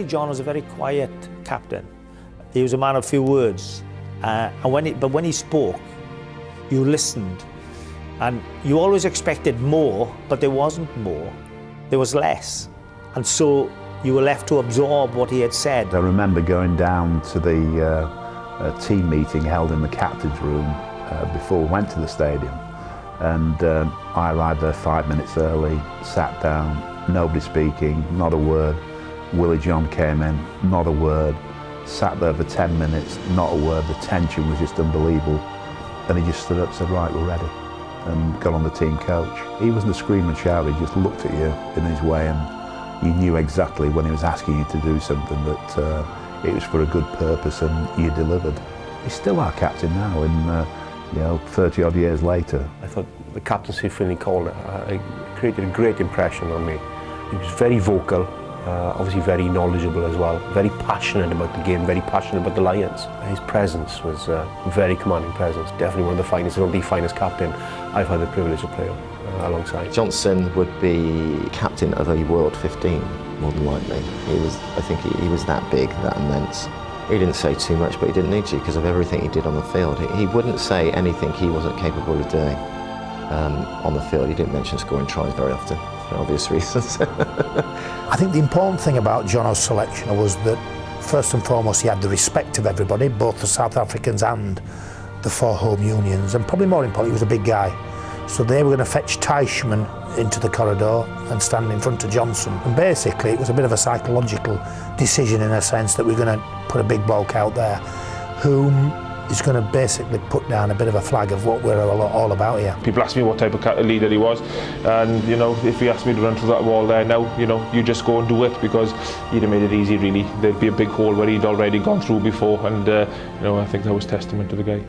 John was a very quiet captain. He was a man of few words, but when he spoke, you listened, and you always expected more, but there wasn't more. There was less, and so you were left to absorb what he had said. I remember going down to the team meeting held in the captain's room before we went to the stadium, and I arrived there 5 minutes early, sat down, nobody speaking, not a word. Willie John came in, not a word. Sat there for 10 minutes, not a word. The tension was just unbelievable. And he just stood up and said, right, we're ready, and got on the team coach. He wasn't a scream and shout, he just looked at you in his way, and you knew exactly when he was asking you to do something that it was for a good purpose, and you delivered. He's still our captain now, and 30 odd years later. I thought the captaincy Finlay Cole created a great impression on me. He was very vocal, obviously very knowledgeable as well, very passionate about the game, very passionate about the Lions. His presence was a very commanding presence. Definitely one of the finest, if not the finest captain I've had the privilege of playing alongside. Johnson would be captain of a World 15, more than likely. I think he was that big, that immense. He didn't say too much, but he didn't need to because of everything he did on the field. He wouldn't say anything he wasn't capable of doing on the field. He didn't mention scoring tries very often, for obvious reasons. I think the important thing about Jono's selection was that, first and foremost, he had the respect of everybody, both the South Africans and the four home unions, and probably more importantly, he was a big guy. So they were going to fetch Teichmann into the corridor and stand in front of Johnson. And basically, it was a bit of a psychological decision in a sense that we're going to put a big bloke out there whom is going to basically put down a bit of a flag of what we're all about here. People ask me what type of leader he was, and if he asked me to run through that wall there now, you just go and do it, because he'd have made it easy really. There'd be a big hole where he'd already gone through before, and I think that was testament to the guy.